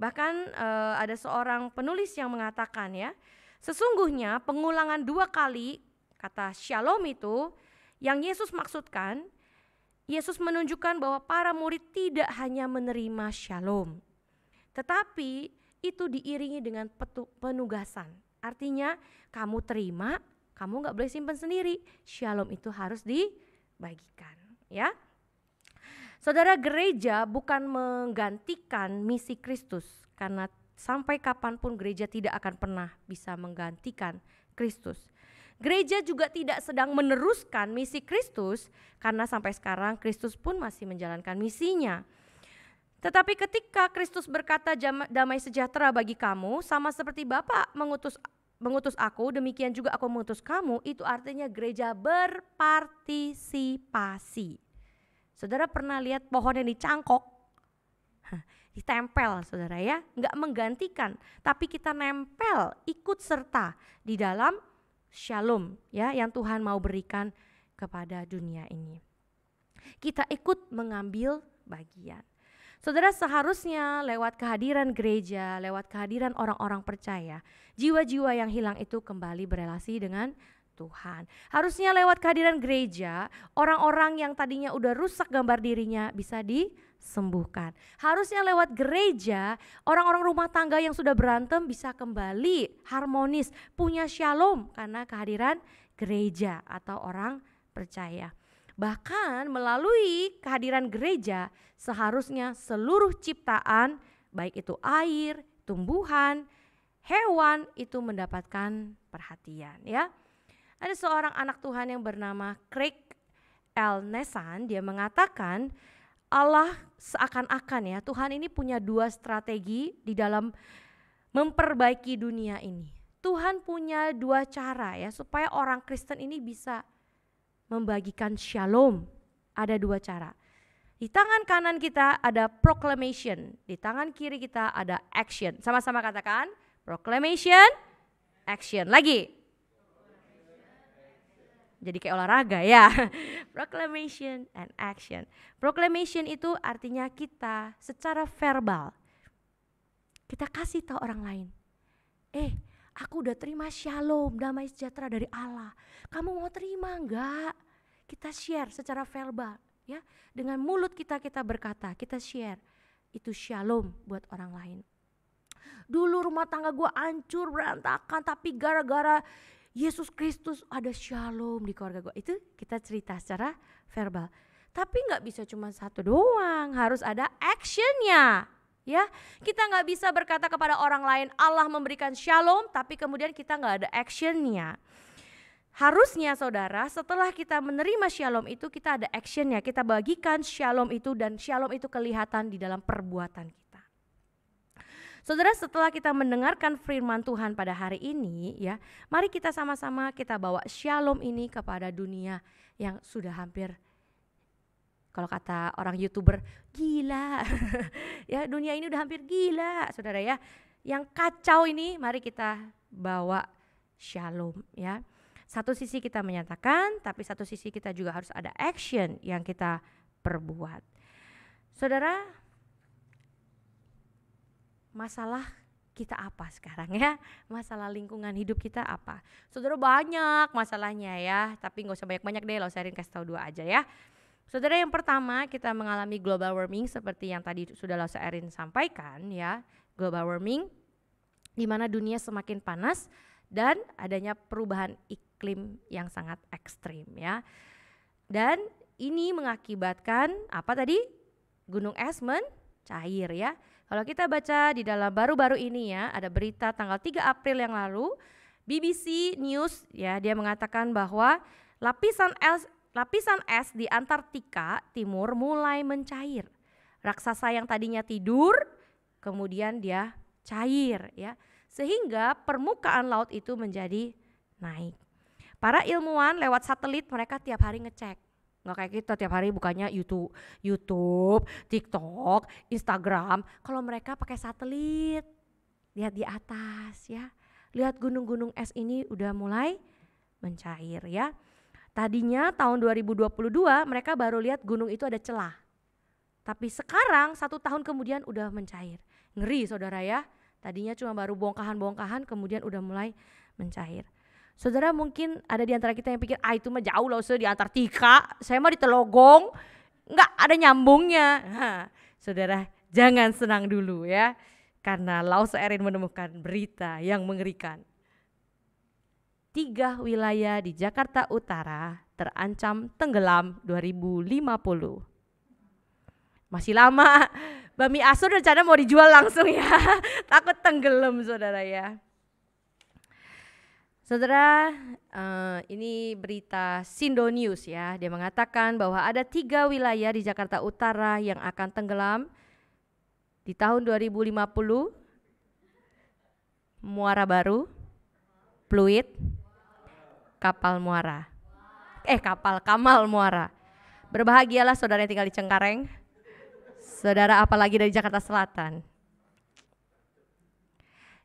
Bahkan ada seorang penulis yang mengatakan ya, sesungguhnya pengulangan 2 kali kata shalom itu yang Yesus maksudkan, Yesus menunjukkan bahwa para murid tidak hanya menerima shalom, tetapi itu diiringi dengan penugasan. Artinya kamu terima, kamu gak boleh simpan sendiri. Shalom itu harus dibagikan ya. Saudara, gereja bukan menggantikan misi Kristus, karena sampai kapanpun gereja tidak akan pernah bisa menggantikan Kristus. Gereja juga tidak sedang meneruskan misi Kristus, karena sampai sekarang Kristus pun masih menjalankan misinya. Tetapi ketika Kristus berkata damai sejahtera bagi kamu, sama seperti Bapa mengutus aku, demikian juga aku mengutus kamu, itu artinya gereja berpartisipasi. Saudara pernah lihat pohon yang dicangkok? Ditempel saudara ya, enggak menggantikan, tapi kita nempel, ikut serta di dalam shalom ya yang Tuhan mau berikan kepada dunia ini. Kita ikut mengambil bagian. Saudara, seharusnya lewat kehadiran gereja, lewat kehadiran orang-orang percaya, jiwa-jiwa yang hilang itu kembali berelasi dengan Tuhan. Harusnya lewat kehadiran gereja, orang-orang yang tadinya udah rusak gambar dirinya bisa disembuhkan. Harusnya lewat gereja, orang-orang rumah tangga yang sudah berantem bisa kembali harmonis, punya shalom karena kehadiran gereja atau orang percaya. Bahkan melalui kehadiran gereja, seharusnya seluruh ciptaan, baik itu air, tumbuhan, hewan, itu mendapatkan perhatian ya. Ada seorang anak Tuhan yang bernama Craig L. Nesan, dia mengatakan Allah seakan-akan ya, Tuhan ini punya 2 strategi di dalam memperbaiki dunia ini. Tuhan punya 2 cara ya supaya orang Kristen ini bisa membagikan shalom. Ada 2 cara. Di tangan kanan kita ada proclamation, di tangan kiri kita ada action. Sama-sama katakan proclamation, action. Lagi. Jadi kayak olahraga ya. Proclamation and action. Proclamation itu artinya kita secara verbal, kita kasih tahu orang lain, aku udah terima shalom, damai sejahtera dari Allah. Kamu mau terima enggak? Kita share secara verbal ya. Dengan mulut kita berkata, kita share. Itu shalom buat orang lain. Dulu rumah tangga gue hancur berantakan, tapi gara-gara Yesus Kristus ada shalom di keluarga gue. Itu kita cerita secara verbal. Tapi gak bisa cuma satu doang, harus ada actionnya. Ya, kita nggak bisa berkata kepada orang lain Allah memberikan shalom, tapi kemudian kita nggak ada actionnya. Harusnya saudara, setelah kita menerima shalom itu kita ada actionnya, kita bagikan shalom itu dan shalom itu kelihatan di dalam perbuatan kita. Saudara, setelah kita mendengarkan firman Tuhan pada hari ini ya, mari kita sama-sama kita bawa shalom ini kepada dunia yang sudah hampir, kalau kata orang YouTuber, gila. Ya, dunia ini udah hampir gila, saudara ya. Yang kacau ini mari kita bawa shalom ya. Satu sisi kita menyatakan, tapi satu sisi kita juga harus ada action yang kita perbuat. Saudara, masalah kita apa sekarang ya? Masalah lingkungan hidup kita apa? Saudara, banyak masalahnya ya, tapi gak usah banyak-banyak deh, Lausa Erin kasih tahu 2 aja ya. Saudara, yang pertama kita mengalami global warming seperti yang tadi sudah Lausa Erin sampaikan ya. Global warming di mana dunia semakin panas dan adanya perubahan iklim yang sangat ekstrim ya. Dan ini mengakibatkan apa tadi? Gunung es mencair ya. Kalau kita baca di dalam baru-baru ini ya, ada berita tanggal 3 April yang lalu, BBC News ya, dia mengatakan bahwa lapisan es di Antartika Timur mulai mencair. Raksasa yang tadinya tidur, kemudian dia cair ya. Sehingga permukaan laut itu menjadi naik. Para ilmuwan lewat satelit mereka tiap hari ngecek. Nggak kayak kita tiap hari bukanya YouTube, TikTok, Instagram. Kalau mereka pakai satelit, lihat di atas ya. Lihat gunung-gunung es ini udah mulai mencair ya. Tadinya tahun 2022 mereka baru lihat gunung itu ada celah. Tapi sekarang 1 tahun kemudian udah mencair. Ngeri saudara ya. Tadinya cuma baru bongkahan-bongkahan kemudian udah mulai mencair. Saudara mungkin ada di antara kita yang pikir, itu mah jauh loh di Antartika, saya mah di Telogong, enggak ada nyambungnya. Saudara jangan senang dulu ya, karena Lause Erin menemukan berita yang mengerikan. 3 wilayah di Jakarta Utara terancam tenggelam 2050. Masih lama, Bami Asur rencana mau dijual langsung ya, takut tenggelam saudara ya. Saudara, ini berita Sindo News ya, dia mengatakan bahwa ada 3 wilayah di Jakarta Utara yang akan tenggelam di tahun 2050, Muara Baru, Pluit, Kamal Muara. Berbahagialah saudara yang tinggal di Cengkareng, saudara apalagi dari Jakarta Selatan.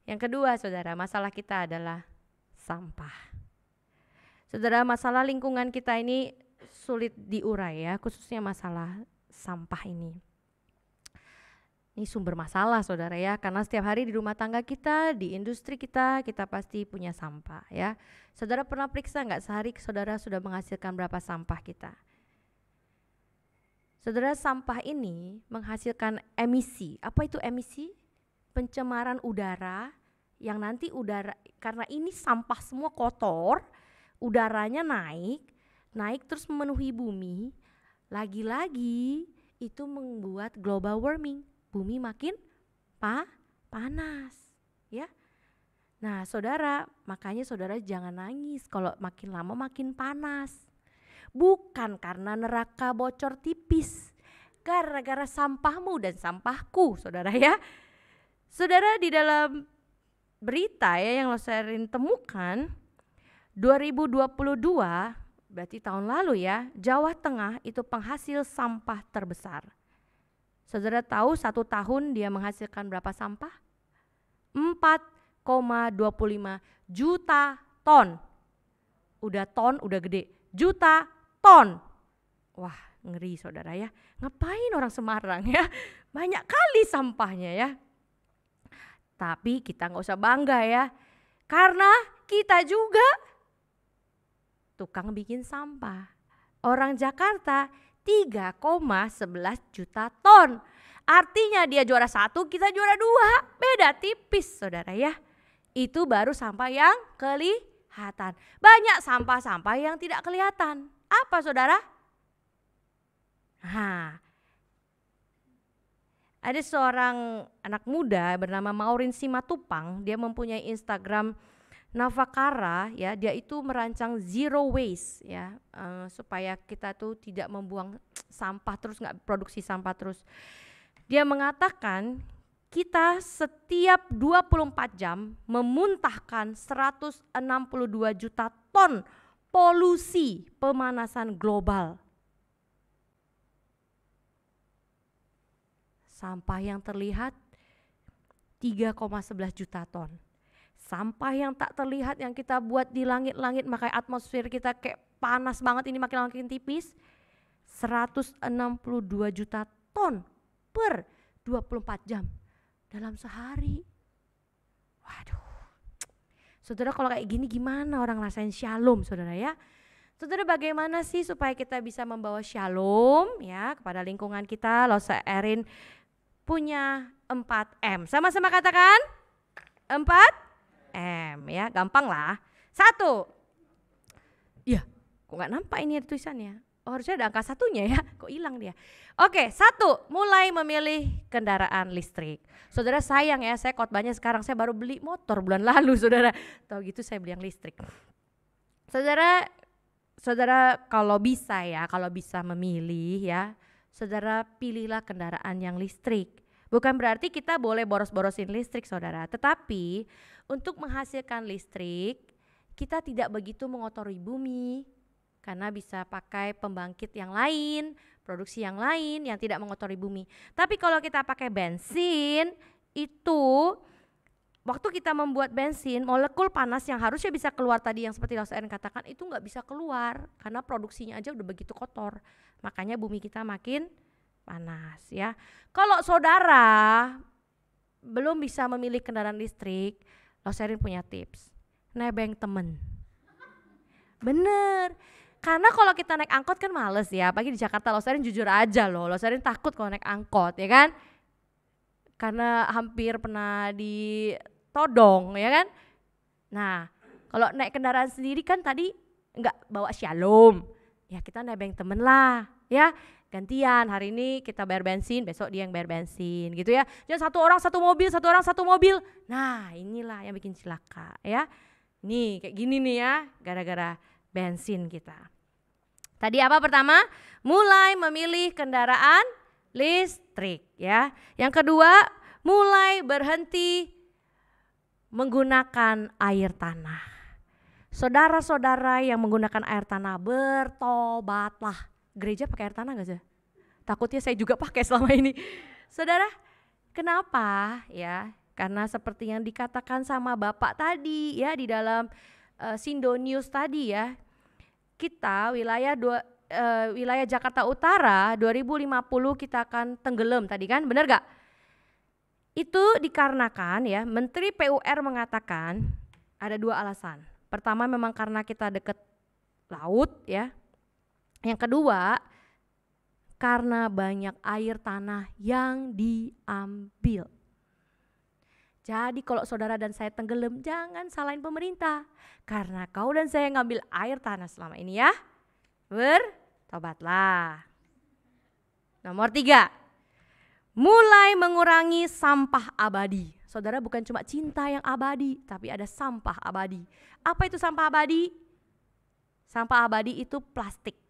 Yang kedua saudara, masalah kita adalah sampah. Saudara, masalah lingkungan kita ini sulit diurai ya, khususnya masalah sampah ini. Ini sumber masalah saudara ya, karena setiap hari di rumah tangga kita, di industri kita pasti punya sampah ya. Saudara pernah periksa nggak sehari saudara sudah menghasilkan berapa sampah kita? Saudara, sampah ini menghasilkan emisi. Apa itu emisi? Pencemaran udara, yang nanti udara, karena ini sampah semua kotor, udaranya naik terus memenuhi bumi, lagi-lagi itu membuat global warming, bumi makin panas ya. Nah saudara, makanya saudara jangan nangis kalau makin lama makin panas. Bukan karena neraka bocor tipis, gara-gara sampahmu dan sampahku saudara ya. Saudara, di dalam berita ya yang Lause Erin temukan 2022 berarti tahun lalu ya, Jawa Tengah itu penghasil sampah terbesar. Saudara tahu 1 tahun dia menghasilkan berapa sampah? 4,25 juta ton. Udah ton, udah gede. Juta ton. Wah, ngeri saudara ya. Ngapain orang Semarang ya? Banyak kali sampahnya ya. Tapi kita nggak usah bangga ya, karena kita juga tukang bikin sampah. Orang Jakarta 3,11 juta ton. Artinya dia juara 1, kita juara 2. Beda tipis saudara ya. Itu baru sampah yang kelihatan. Banyak sampah-sampah yang tidak kelihatan. Apa saudara? Ada seorang anak muda bernama Maureen Simatupang, dia mempunyai Instagram Navakara ya, dia itu merancang zero waste ya, supaya kita tuh tidak membuang sampah terus, nggak produksi sampah terus. Dia mengatakan kita setiap 24 jam memuntahkan 162 juta ton polusi pemanasan global. Sampah yang terlihat 3,11 juta ton. Sampah yang tak terlihat yang kita buat di langit-langit, makanya atmosfer kita kayak panas banget ini makin tipis. 162 juta ton per 24 jam dalam sehari. Waduh. Saudara, kalau kayak gini gimana orang rasain shalom saudara ya? Saudara, bagaimana sih supaya kita bisa membawa shalom ya kepada lingkungan kita? Lause Erin punya 4M. Sama-sama katakan 4 M ya, gampang lah. 1. Iya, kok nggak nampak ini tulisannya? Oh, harusnya ada angka 1-nya ya, kok hilang dia. Oke, 1, mulai memilih kendaraan listrik. Saudara sayang ya, saya khotbahnya sekarang, saya baru beli motor bulan lalu saudara. Tahu gitu saya beli yang listrik. Saudara kalau bisa ya, kalau bisa memilih ya, saudara pilihlah kendaraan yang listrik. Bukan berarti kita boleh boros-borosin listrik saudara, tetapi untuk menghasilkan listrik kita tidak begitu mengotori bumi karena bisa pakai pembangkit yang lain, produksi yang lain yang tidak mengotori bumi. Tapi kalau kita pakai bensin itu waktu kita membuat bensin, molekul panas yang harusnya bisa keluar tadi yang seperti Lause Erin katakan itu nggak bisa keluar karena produksinya aja udah begitu kotor. Makanya bumi kita makin panas ya. Kalau saudara belum bisa memilih kendaraan listrik, Lause Erin punya tips. Nebeng temen. Bener. Karena kalau kita naik angkot kan males ya, apalagi di Jakarta. Lause Erin jujur aja loh, Lause Erin takut kalau naik angkot ya kan. Karena hampir pernah ditodong ya kan. Nah kalau naik kendaraan sendiri kan tadi enggak bawa Shalom. Ya kita nebeng temen lah ya. Gantian, hari ini kita bayar bensin, besok dia yang bayar bensin gitu ya. Jangan satu orang satu mobil, satu orang satu mobil. Nah inilah yang bikin celaka ya. Nih kayak gini nih ya, gara-gara bensin kita. Tadi apa pertama? Mulai memilih kendaraan listrik ya. Yang kedua, mulai berhenti menggunakan air tanah. Saudara-saudara yang menggunakan air tanah, bertobatlah. Gereja pakai air tanah gak sih? Takutnya saya juga pakai selama ini. Saudara, kenapa ya? Karena seperti yang dikatakan sama Bapak tadi ya di dalam Sindo News tadi ya. Kita wilayah Jakarta Utara 2050 kita akan tenggelam tadi kan, benar gak? Itu dikarenakan ya Menteri PUR mengatakan ada 2 alasan. Pertama memang karena kita dekat laut ya. Yang kedua, karena banyak air tanah yang diambil. Jadi kalau saudara dan saya tenggelam, jangan salahin pemerintah. Karena kau dan saya ngambil air tanah selama ini ya. Bertobatlah. Nomor 3, mulai mengurangi sampah abadi. Saudara bukan cuma cinta yang abadi, tapi ada sampah abadi. Apa itu sampah abadi? Sampah abadi itu plastik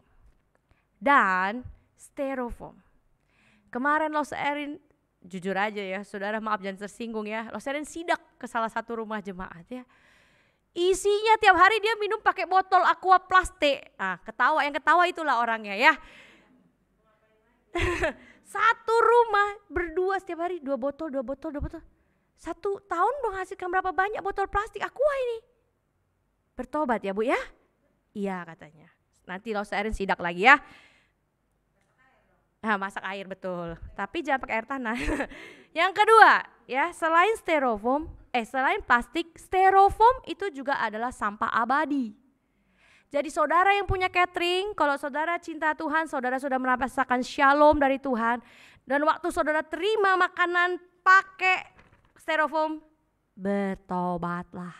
dan styrofoam. Kemarin Lause Erin, jujur aja ya saudara, maaf jangan tersinggung ya, Lause Erin sidak ke salah satu rumah jemaat ya. Isinya tiap hari dia minum pakai botol aqua plastik. Ah, yang ketawa itulah orangnya ya. Satu rumah berdua setiap hari 2 botol. 1 tahun menghasilkan berapa banyak botol plastik aqua ini? Bertobat ya Bu ya? Iya katanya. Nanti Lause Erin sidak lagi ya. Nah, masak air betul, tapi jangan pakai air tanah. Yang kedua, ya selain selain plastik, styrofoam itu juga adalah sampah abadi. Jadi saudara yang punya catering, kalau saudara cinta Tuhan, saudara sudah merasakan shalom dari Tuhan, dan waktu saudara terima makanan pakai styrofoam, bertobatlah.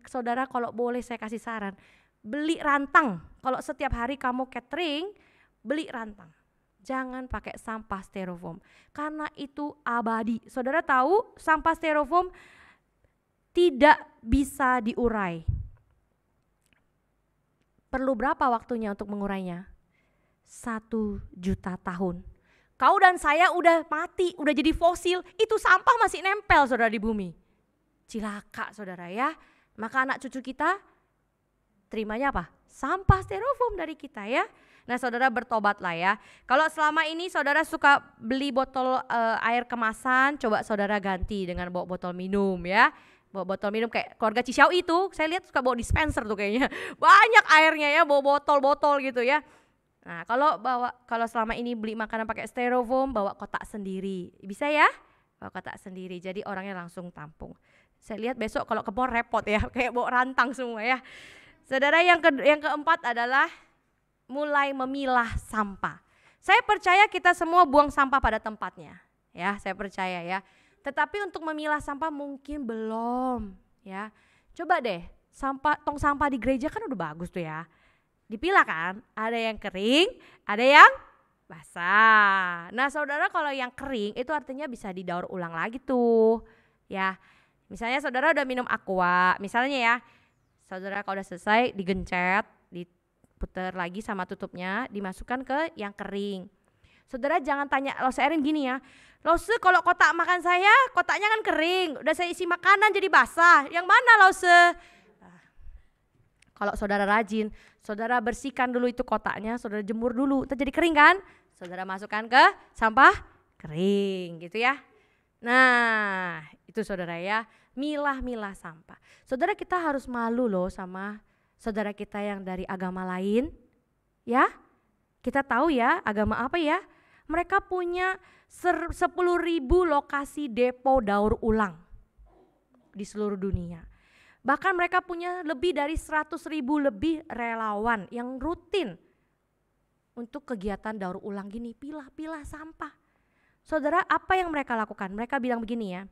Saudara kalau boleh saya kasih saran, beli rantang. Kalau setiap hari kamu catering, beli rantang. Jangan pakai sampah styrofoam karena itu abadi. Saudara tahu sampah styrofoam tidak bisa diurai. Perlu berapa waktunya untuk mengurainya? 1 juta tahun. Kau dan saya udah mati, udah jadi fosil, itu sampah masih nempel saudara di bumi. Cilaka saudara ya. Maka anak cucu kita terimanya apa? Sampah styrofoam dari kita ya. Nah saudara bertobatlah ya. Kalau selama ini saudara suka beli botol air kemasan, coba saudara ganti dengan bawa botol minum ya. Bawa botol minum kayak keluarga Cisau itu, saya lihat suka bawa dispenser tuh kayaknya. Banyak airnya ya, bawa botol-botol gitu ya. Nah kalau selama ini beli makanan pakai styrofoam, bawa kotak sendiri. Bisa ya? Bawa kotak sendiri, jadi orangnya langsung tampung. Saya lihat besok kalau ke mall repot ya, kayak bawa rantang semua ya. Saudara yang keempat adalah mulai memilah sampah. Saya percaya kita semua buang sampah pada tempatnya. Ya, saya percaya ya. tetapi untuk memilah sampah mungkin belum ya. Coba deh, tong sampah di gereja kan udah bagus tuh ya. Dipilah kan, ada yang kering, ada yang basah. Nah saudara, kalau yang kering itu artinya bisa didaur ulang lagi tuh ya. Misalnya saudara udah minum aqua, misalnya ya, saudara kalau udah selesai digencet, diputer lagi sama tutupnya, dimasukkan ke yang kering. Saudara jangan tanya Lause Erin gini ya, Lause kalau kotak makan saya, kotaknya kan kering, udah saya isi makanan jadi basah, yang mana Lause? Kalau saudara rajin, saudara bersihkan dulu itu kotaknya, saudara jemur dulu, jadi kering kan? Saudara masukkan ke sampah kering gitu ya. Nah itu saudara ya, milah-milah sampah. Saudara, kita harus malu loh sama saudara kita yang dari agama lain ya. Kita tahu ya agama apa ya, mereka punya 10.000 lokasi depo daur ulang di seluruh dunia. Bahkan mereka punya lebih dari 100.000 lebih relawan yang rutin untuk kegiatan daur ulang gini, pilah-pilah sampah. Saudara, apa yang mereka lakukan? Mereka bilang begini ya,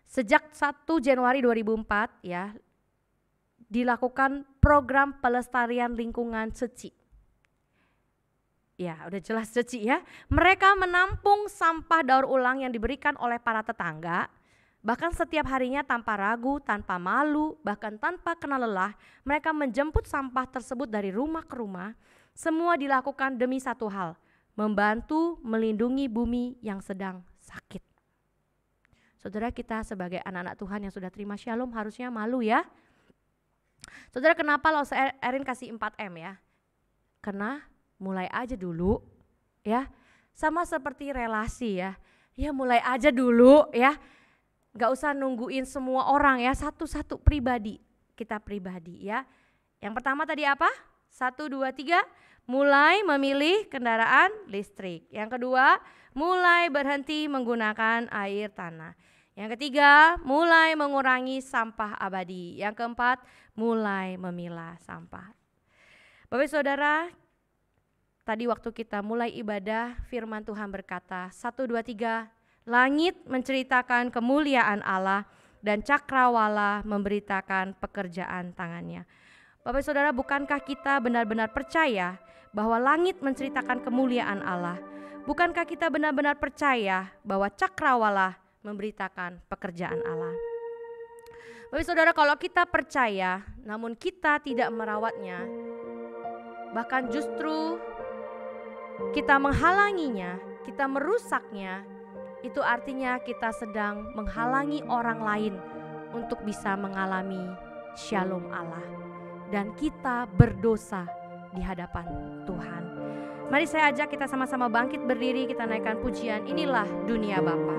sejak 1 Januari 2004 ya, dilakukan program pelestarian lingkungan SECI. Ya udah jelas SECI ya. Mereka menampung sampah daur ulang yang diberikan oleh para tetangga. Bahkan setiap harinya tanpa ragu, tanpa malu, bahkan tanpa kenal lelah, mereka menjemput sampah tersebut dari rumah ke rumah. Semua dilakukan demi satu hal, membantu melindungi bumi yang sedang sakit. Saudara, kita sebagai anak-anak Tuhan yang sudah terima shalom harusnya malu ya. Saudara, kenapa Lause Erin kasih 4M ya? Karena mulai aja dulu ya, sama seperti relasi ya. Ya mulai aja dulu ya, gak usah nungguin semua orang ya, satu-satu pribadi, kita pribadi ya. Yang pertama tadi apa? 1, 2, 3, mulai memilih kendaraan listrik. Yang kedua, mulai berhenti menggunakan air tanah. Yang ketiga, mulai mengurangi sampah abadi. Yang keempat, mulai memilah sampah. Bapak Saudara, tadi waktu kita mulai ibadah, firman Tuhan berkata, 1, 2, 3, langit menceritakan kemuliaan Allah dan cakrawala memberitakan pekerjaan tangannya. Bapak Saudara, bukankah kita benar-benar percaya bahwa langit menceritakan kemuliaan Allah? Bukankah kita benar-benar percaya bahwa cakrawala memberitakan pekerjaan Allah? Bapak Saudara, kalau kita percaya namun kita tidak merawatnya, bahkan justru kita menghalanginya, kita merusaknya, itu artinya kita sedang menghalangi orang lain untuk bisa mengalami shalom Allah. Dan kita berdosa di hadapan Tuhan. Mari saya ajak kita sama-sama bangkit berdiri, kita naikkan pujian Inilah Dunia Bapa.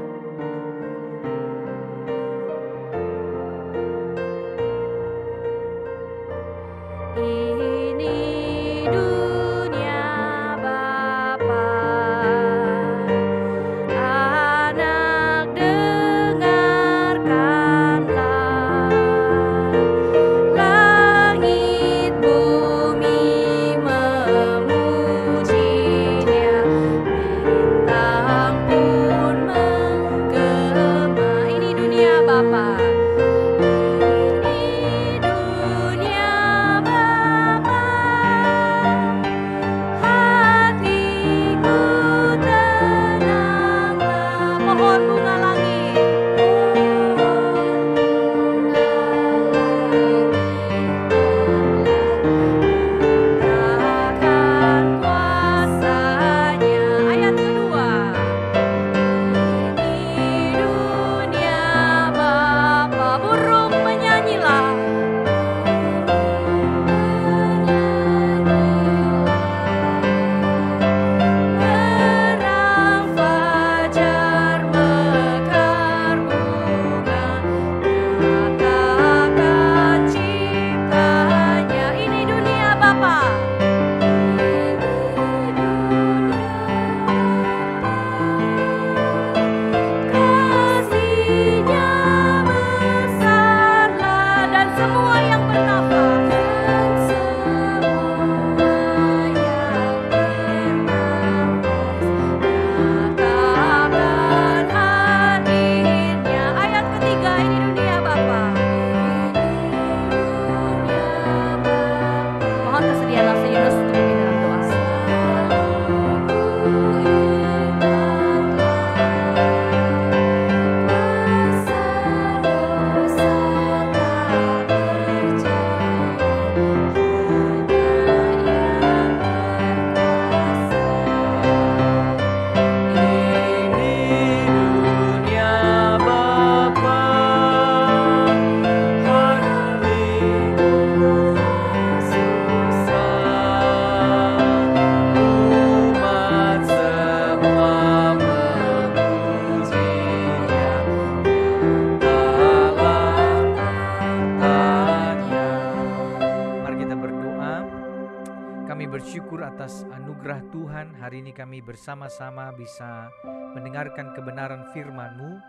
bersyukur atas anugerah Tuhan. Hari ini kami bersama-sama bisa mendengarkan kebenaran firman-Mu.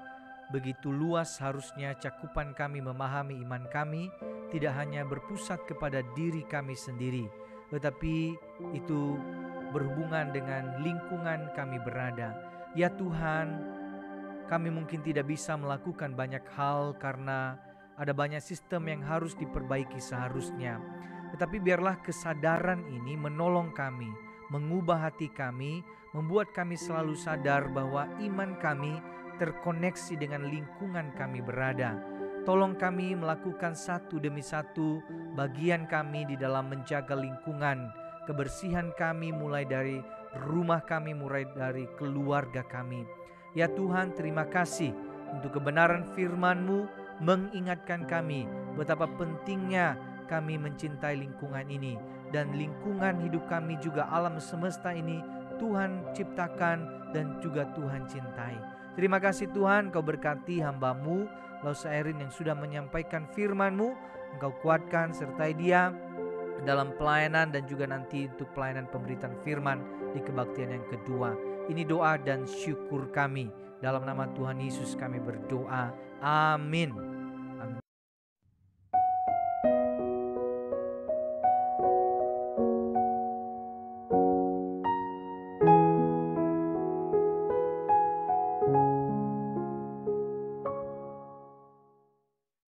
Begitu luas harusnya cakupan kami memahami iman kami, tidak hanya berpusat kepada diri kami sendiri, tetapi itu berhubungan dengan lingkungan kami berada. Ya Tuhan, kami mungkin tidak bisa melakukan banyak hal karena ada banyak sistem yang harus diperbaiki seharusnya. Tetapi biarlah kesadaran ini menolong kami, mengubah hati kami, membuat kami selalu sadar bahwa iman kami terkoneksi dengan lingkungan kami berada. Tolong kami melakukan satu demi satu bagian kami di dalam menjaga lingkungan, kebersihan kami mulai dari rumah kami, mulai dari keluarga kami. Ya Tuhan, terima kasih untuk kebenaran firman-Mu mengingatkan kami betapa pentingnya kami mencintai lingkungan ini, dan lingkungan hidup kami juga alam semesta ini Tuhan ciptakan dan juga Tuhan cintai. Terima kasih Tuhan, Kau berkati hamba-Mu Lausa Erin yang sudah menyampaikan firman-Mu. Engkau kuatkan sertai dia dalam pelayanan dan juga nanti untuk pelayanan pemberitaan firman di kebaktian yang kedua. Ini doa dan syukur kami, dalam nama Tuhan Yesus kami berdoa, amin.